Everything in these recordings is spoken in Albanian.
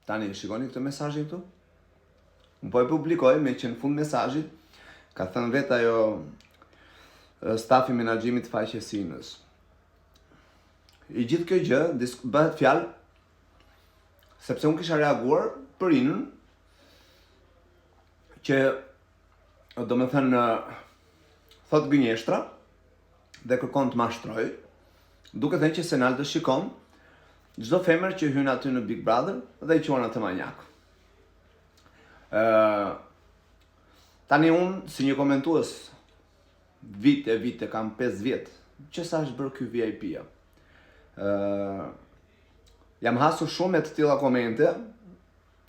Tani shikoni këtë mesazhin këtu. Unë po e publikoj me që në fund mesazhit ka thënë vetë ajo stafi menaxhimit të faqes Sinës. I gjithë kjo gjë bëhet fjalë sepse unë kisha reaguar për Inën që do me thënë thot gënjeshtra dhe kërkon të mashtroj, duke thënë që Senal të shikon çdo femër që hyn aty në Big Brother dhe i quan atë manjak. Tani unë si një komentues vite kam 5 vjet që sa është bërë ky VIP-a. Jam hasur shumë me të tilla komente,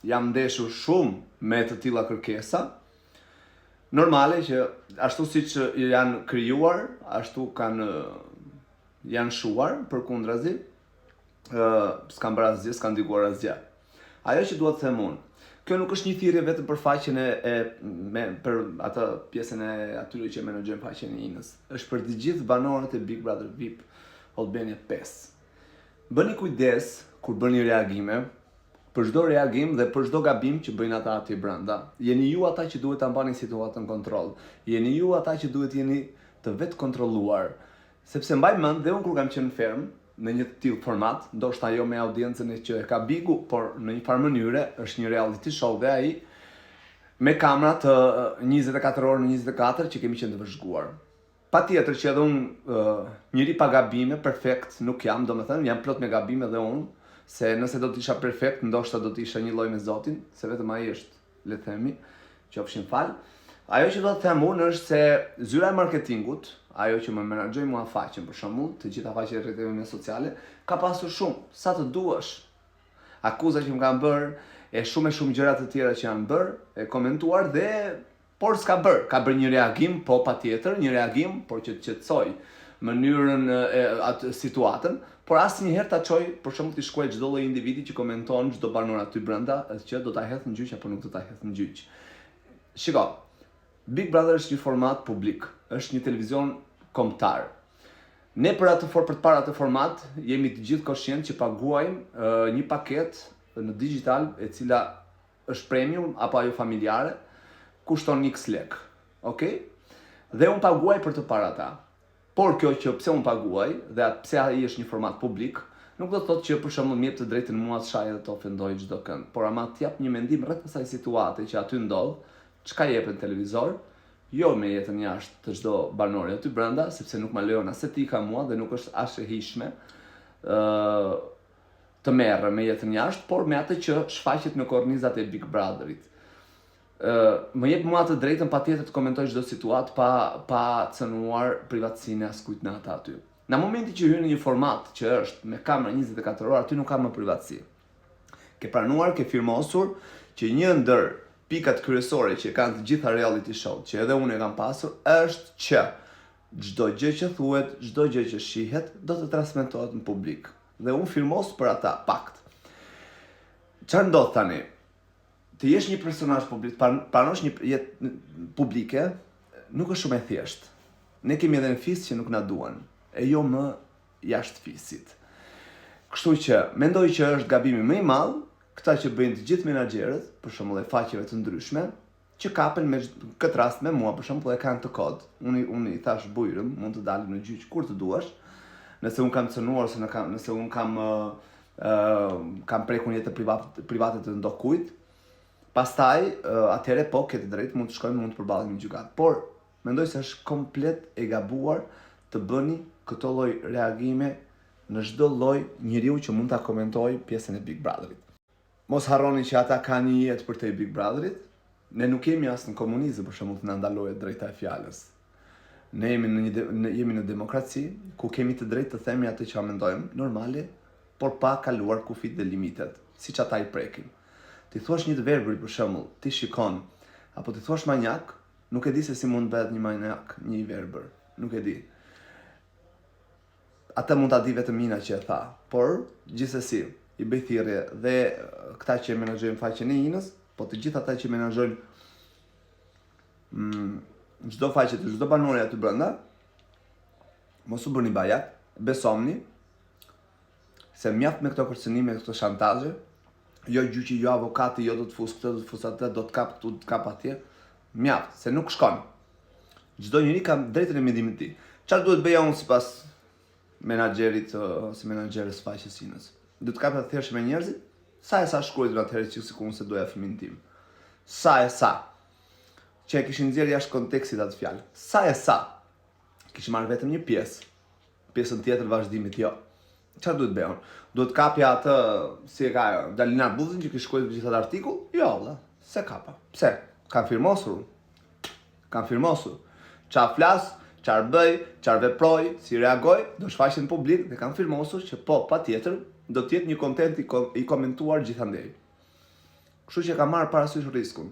jam ndeshur shumë me të tilla kërkesa. Normale që ashtu siç janë krijuar, ashtu janë shuar përkundrazi. S'kan bërë asgjë, s'kan ndikuar asgjë. Ajo që dua të them unë, kjo nuk është një thirrje vetëm për faqen për atë pjesën e atyre që menaxhojnë faqen e Inës. Është për të gjithë banorët e Big Brother VIP Albania 5. Bëni kujdes kur bëni reagime, për çdo reagim dhe për çdo gabim që bëjnë ata aty brenda. Jeni ju ata që duhet ta mbani situatën kontroll. Jeni ju ata që duhet jeni të vetë kontrolluar. Sepse mbaj mend dhe unë kur kam qenë ferm në një të tillë format, ndoshta jo me audiencën që e ka Bigu, por në një farë mënyre është një reality show dhe ai me kamera të 24 orë në 24 që kemi qenë të vëzhguar. Patjetër që edhe unë njëri pa gabime, perfekt nuk jam, domethënë jam plot me gabime dhe unë, se nëse do të isha perfekt, ndoshta do të isha një lloj me Zotin, se vetëm ai është, le të themi, qofshin fal. Ajo që do të them unë është se zyra e marketingut, ajo që më menaxhoi mua faqen, për shembull, të gjitha faqet e rrjeteve sociale, ka pasur shumë, sa të duash. Akuza që më kanë bërë, e shumë gjëra të tjera që janë bërë, e komentuar dhe por s'ka bërë. Ka bërë një reagim, po patjetër, një reagim, por që të qetësoj mënyrën atë situatën, por asnjëherë ta çoj, për shembull, të shkruaj çdo lloj individi që komenton çdo banor aty brenda, që do ta hedh në gjyq apo nuk do ta hedh në gjyq. Shiko, Big Brother është një format publik, është një televizion kombëtar. Ne për të parë atë format, jemi të gjithë koshient që paguajmë një paketë në digital e cila është premium apo ajo familjare, kushton X lek. Okej? Dhe unë paguaj për të parë ata. Por kjo që pse unë paguaj dhe pse ai është një format publik, nuk do të thotë që për shembull më jep të drejtën mua të shaj dhe të ofendoj çdo kënd, por ama të jap një mendim rreth asaj situate që aty ndodh, çka jep në televizor, jo me jetën jashtë të çdo banori aty brenda, sepse nuk më lejon as etika mua dhe nuk është as e hijshme të merrem me jetën jashtë, por me atë që shfaqet në kornizat e Big Brotherit. Më jep mua të drejtën patjetër të komentoj çdo situatë pa cënuar privatësinë e askujt në ata aty. Në momentin që hyn në një format që është me kamerë 24 orë, aty nuk ka më privatësi. Ke pranuar, ke firmosur që një ndër pikat kryesore që kanë të gjitha reality show, që edhe unë e kam pasur, është që çdo gjë që thuhet, çdo gjë që shihet, do të transmetohet në publik. Dhe unë firmos për ata pakt. Çfarë ndodh tani? Të jesh një personazh publik, pranosh një jetë publike, nuk është shumë e thjeshtë. Ne kemi edhe në fis që nuk na duan, e jo më jashtë fisit. Kështu që mendoj që është gabimi më i madh këta që bëjnë të gjithë menaxherët, për shembull e faqeve të ndryshme, që kapen me këtë rast me mua, për shembull e kanë të kod. Unë i thash bujrëm, mund të dalim në gjyq kur të duash. Nëse unë kam cënuar ose nëse unë kam prekur jetë private të ndokujt, pastaj atëherë po ke të drejtë, mund të shkojmë, mund të përballemi në gjykat. Por mendoj se është komplet e gabuar të bëni këto lloj reagime në çdo lloj njeriu që mund ta komentojë pjesën e Big Brotherit. Mos harroni që ata kanë një jetë për te Big Brotherit. Ne nuk jemi as në komunizëm, për shembull, të na ndalohet drejta e fjalës. Ne jemi në demokraci ku kemi të drejtë të themi atë që mendojmë, normale, por pa kaluar kufit dhe limitet, siç ata i prekin. Ti thuash një të verbëri për shembull, ti shikon, apo ti thuash manjak, nuk e di se si mund bëhet një manjak, një i verbër, nuk e di. Ata mund ta di vetëm Mina që e tha, por gjithsesi i bëj thirrje dhe këta që menaxhojnë faqen e Inës, po të gjithë ata që menaxhojnë çdo faqe të çdo banori aty brenda, mos u bëni bajat, besomni se mjaft me këto kërcënime, këto shantazhe, jo gjyqi, jo avokati, jo do të fus këtë, do të fus atë, do të kap këtu, do të kap atje. Mjaft, se nuk shkon. Çdo njeri ka drejtën e mendimit të tij. Çfarë duhet bëja unë sipas menaxherit ose menaxherës faqes sinës? Duhet të kap të thjesht me njerëzit? Sa e sa shkruajtur atëherë që sikur se doja fëmin tim. Sa e sa që e kishin nxjerrë jashtë kontekstit atë fjalë. Sa e sa kishin marrë vetëm një pjesën tjetër vazhdimit jo. Çfarë duhet bëjon? Duhet kapja atë, si e ka Dalina Buzën që kishte shkruar gjithë atë artikull? Jo, valla, se kapa. Pse? Kam firmosur. Çfarë flas, çfarë bëj, çfarë veproj, si reagoj, do shfaqen publik dhe kam firmosur që po, patjetër, do të jetë një kontent i komentuar gjithandej. Kështu që kam marrë parasysh rrezikun.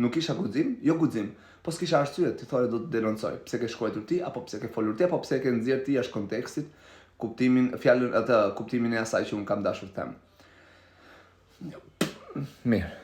Nuk kisha guxim, jo guxim, po s'kisha arsye ti thore do të denoncoj. Pse ke shkruar ti, apo pse ke folur ti, apo pse ke nxjerr ti jashtë kontekstit kuptimin e asaj që un kam dashur të them. Mirë.